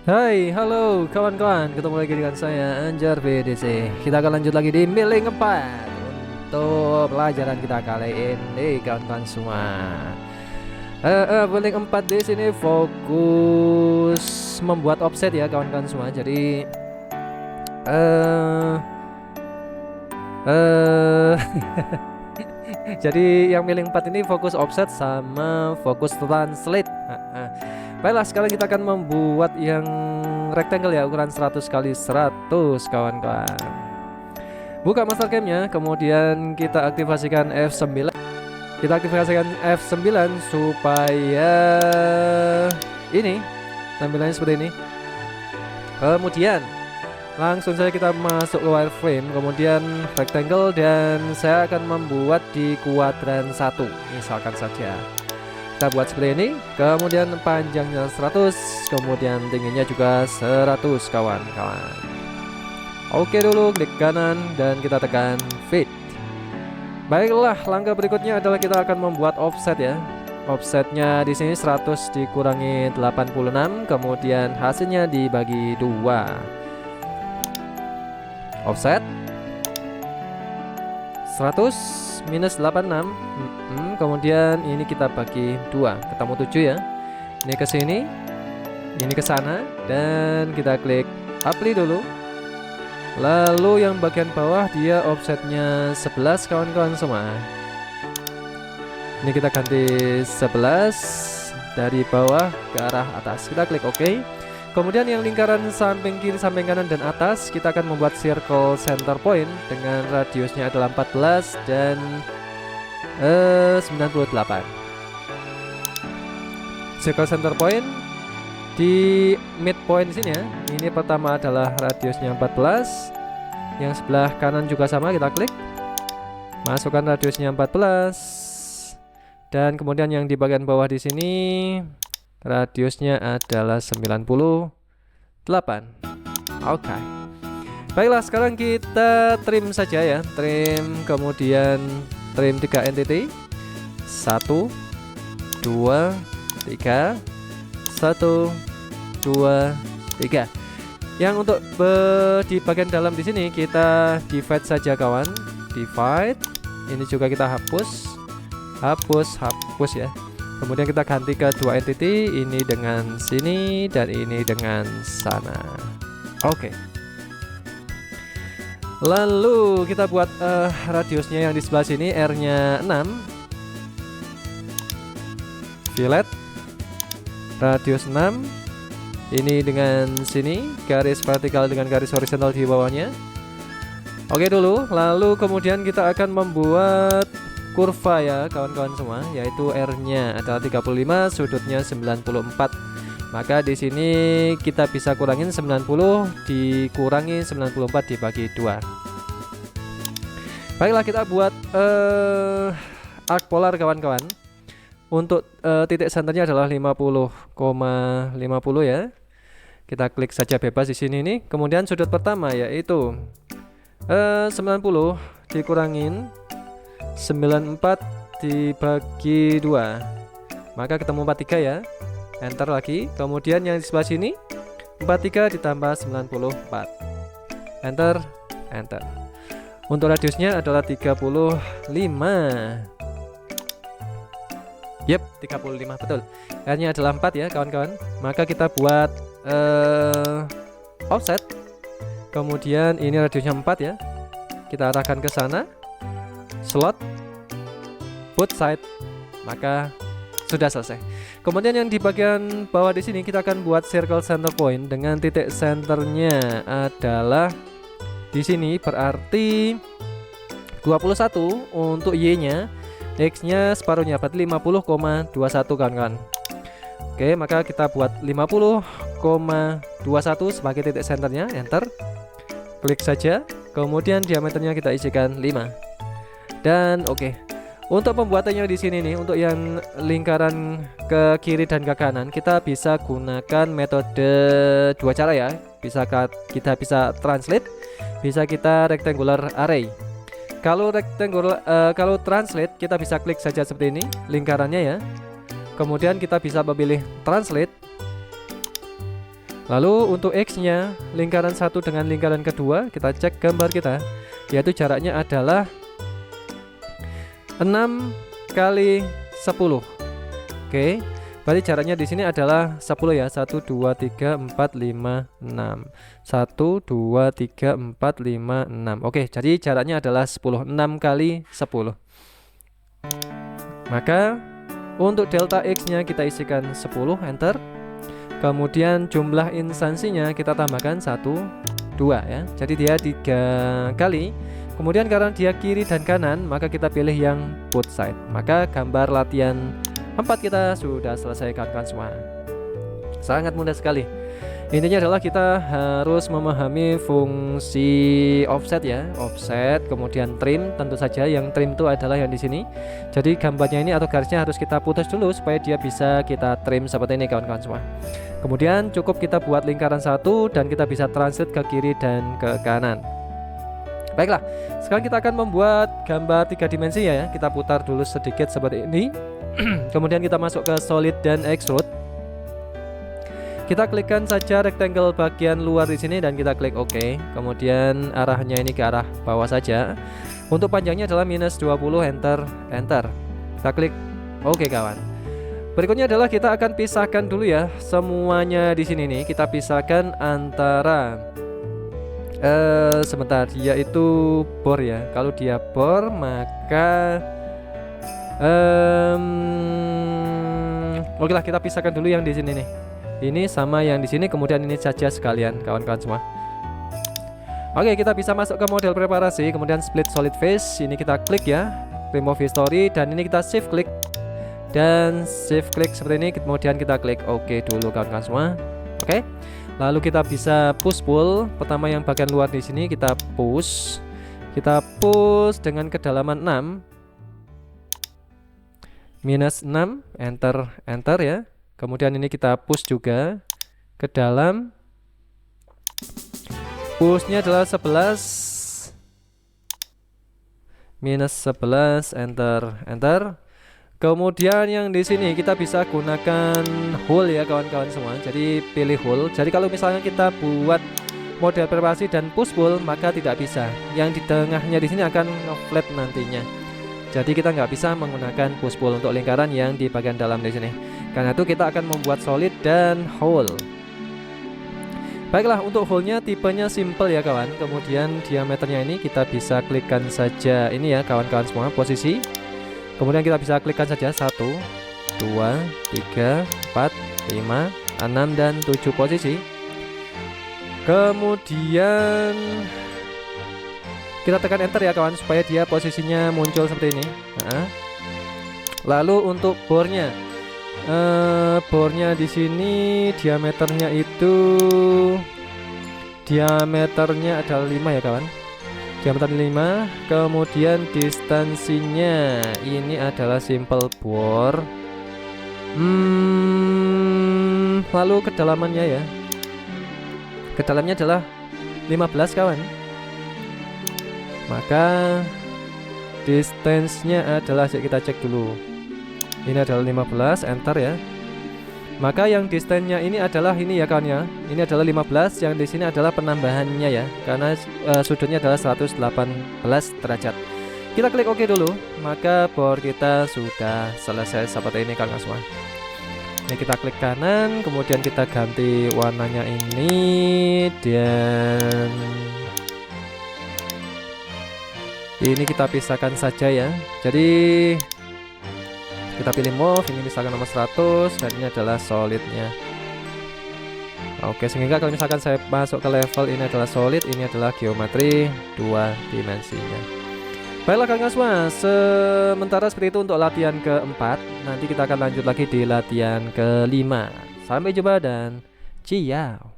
Hai, halo kawan-kawan, ketemu lagi dengan saya Anjar BDC. Kita akan lanjut lagi di Milling 4 untuk pelajaran kita kali ini, kawan-kawan semua. Milling 4 di sini fokus membuat offset ya, kawan-kawan semua. Jadi, eh, eh, jadi yang Milling 4 ini fokus offset sama fokus translate. Baiklah, sekarang kita akan membuat yang rectangle ya, ukuran 100 kali 100, kawan-kawan. Buka master camnya, kemudian kita aktifasikan F9. Kita aktifasikan F9 supaya ini tampilannya seperti ini. Kemudian langsung saja kita masuk ke wireframe, kemudian rectangle, dan saya akan membuat di kuadran 1 misalkan saja. Kita buat seperti ini, kemudian panjangnya 100, kemudian tingginya juga 100, kawan-kawan. Oke, dulu klik kanan dan kita tekan fit. Baiklah, langkah berikutnya adalah kita akan membuat offset ya. Offsetnya di sini 100 dikurangi 86, kemudian hasilnya dibagi 2. Offset 100 minus 86, kemudian ini kita bagi 2, ketemu 7 ya. Ini ke sini, ini ke sana, dan kita klik apply dulu. Lalu yang bagian bawah dia offsetnya 11, kawan-kawan semua. Ini kita ganti 11 dari bawah ke arah atas. Kita klik OK. Kemudian yang lingkaran samping kiri, samping kanan, dan atas kita akan membuat circle center point dengan radiusnya adalah 14 dan 98. Circle center point di midpoint di sini ya. Ini pertama adalah radiusnya 14. Yang sebelah kanan juga sama, kita klik. Masukkan radiusnya 14. Dan kemudian yang di bagian bawah di sini radiusnya adalah 98. Oke. Baiklah, sekarang kita trim saja ya. Trim, kemudian trim 3 entity. 1 2 3 1 2 3. Yang untuk di bagian dalam di sini kita divide saja, kawan. Divide. Ini juga kita hapus. Hapus ya. Kemudian kita ganti ke 2 entity, ini dengan sini dan ini dengan sana. Oke. Lalu kita buat radiusnya yang di sebelah sini, R-nya 6. Fillet radius 6. Ini dengan sini, garis vertikal dengan garis horizontal di bawahnya. Oke dulu, lalu kemudian kita akan membuat kurva ya, kawan-kawan semua, yaitu R-nya adalah 35, sudutnya 94. Maka di sini kita bisa kurangin 90 dikurangi 94 dibagi 2. Baiklah, kita buat arc polar, kawan-kawan. Untuk titik senternya adalah 50,50 ya. Kita klik saja bebas di sini nih. Kemudian sudut pertama yaitu 90 dikurangin 94 dibagi 2, maka ketemu 43 ya. Enter lagi. Kemudian yang di sebelah sini 43 ditambah 94. Enter. Untuk radiusnya adalah 35. Yep, 35 betul. R-nya adalah 4 ya, kawan-kawan. Maka kita buat offset. Kemudian ini radiusnya 4 ya. Kita arahkan ke sana. Slot both side, maka sudah selesai. Kemudian yang di bagian bawah di sini kita akan buat circle center point dengan titik senternya adalah di sini, berarti 21 untuk Y-nya, X-nya separuhnya berarti 50,21, kawan-kawan. Oke, maka kita buat 50,21 sebagai titik senternya. Enter. Klik saja. Kemudian diameternya kita isikan 5. Dan oke. Untuk pembuatannya di sini nih, untuk yang lingkaran ke kiri dan ke kanan, kita bisa gunakan metode 2 cara ya. Kita bisa translate, bisa kita rectangular array. Kalau kalau translate, kita bisa klik saja seperti ini lingkarannya ya. Kemudian kita bisa memilih translate. Lalu untuk X-nya, lingkaran satu dengan lingkaran kedua, kita cek gambar kita, yaitu jaraknya adalah 6 kali 10. Oke, berarti jaraknya di sini adalah 10 ya. 1 2 3 4 5 6. 1 2 3 4 5 6. Oke, jadi jaraknya adalah 10. 6 kali 10. Maka untuk delta X-nya kita isikan 10, enter. Kemudian jumlah instansinya kita tambahkan 1 2 ya. Jadi dia 3 kali. Kemudian karena dia kiri dan kanan, maka kita pilih yang both side. Maka gambar latihan 4 kita sudah selesai kawan-kawan semua. Sangat mudah sekali. Intinya adalah kita harus memahami fungsi offset ya, offset, kemudian trim. Tentu saja yang trim itu adalah yang di sini. Jadi gambarnya ini atau garisnya harus kita putus dulu supaya dia bisa kita trim seperti ini kawan-kawan semua. Kemudian cukup kita buat lingkaran satu dan kita bisa transit ke kiri dan ke kanan. Baiklah, sekarang kita akan membuat gambar 3 dimensi ya. Kita putar dulu sedikit seperti ini. Kemudian kita masuk ke solid dan extrude. Kita klikkan saja rectangle bagian luar di sini dan kita klik OK. Kemudian arahnya ini ke arah bawah saja. Untuk panjangnya adalah -20, enter, enter. Kita klik OK kawan. Berikutnya adalah kita akan pisahkan dulu ya semuanya di sini nih. Kita pisahkan antara sebentar, dia itu bor ya. Kalau dia bor maka oke lah, kita pisahkan dulu yang di sini nih. Ini sama yang di sini, kemudian ini saja sekalian kawan-kawan semua. Oke, kita bisa masuk ke model preparasi, kemudian split solid face. Ini kita klik ya, remove history, dan ini kita shift klik dan shift klik seperti ini. Kemudian kita klik OK dulu kawan-kawan semua. Oke. Lalu kita bisa push pull. Pertama yang bagian luar di sini kita push. Kita push dengan kedalaman 6. -6, enter, enter ya. Kemudian ini kita push juga ke dalam. Pushnya adalah 11. -11, enter, enter. Kemudian yang di sini kita bisa gunakan hole ya kawan-kawan semua. Jadi pilih hole. Jadi kalau misalnya kita buat model preparasi dan push pull, maka tidak bisa. Yang di tengahnya di sini akan nge-flat nantinya. Jadi kita nggak bisa menggunakan push pull untuk lingkaran yang di bagian dalam di sini. Karena itu kita akan membuat solid dan hole. Baiklah, untuk hole-nya tipenya simple ya kawan. Kemudian diameternya ini kita bisa klikkan saja ini ya kawan-kawan semua, posisi. Kemudian kita bisa klikkan saja 1, 2, 3, 4, 5, 6 dan 7 posisi. Kemudian kita tekan enter ya kawan supaya dia posisinya muncul seperti ini. Lalu untuk bornya, bornya di sini diameternya itu adalah 5 ya kawan. Diameter 5. Kemudian distansinya ini adalah simple bore. Lalu kedalamannya ya. Kedalamnya adalah 15 kawan. Maka distance-nya adalah, kita cek dulu. Ini adalah 15, enter ya. Maka yang distance-nya ini adalah ini ya kawan ya. Ini adalah 15, yang di sini adalah penambahannya ya. Karena sudutnya adalah 118 derajat. Kita klik OK dulu, maka bor kita sudah selesai seperti ini kawan semua. Ini kita klik kanan, kemudian kita ganti warnanya ini, dan ini kita pisahkan saja ya. Jadi kita pilih move, ini misalkan nomor 100 dan ini adalah solidnya. Oke, sehingga kalau misalkan saya masuk ke level ini adalah solid, ini adalah geometri 2 dimensinya. Baiklah kawan semua, sementara seperti itu untuk latihan keempat. Nanti kita akan lanjut lagi di latihan kelima. Sampai jumpa dan ciao.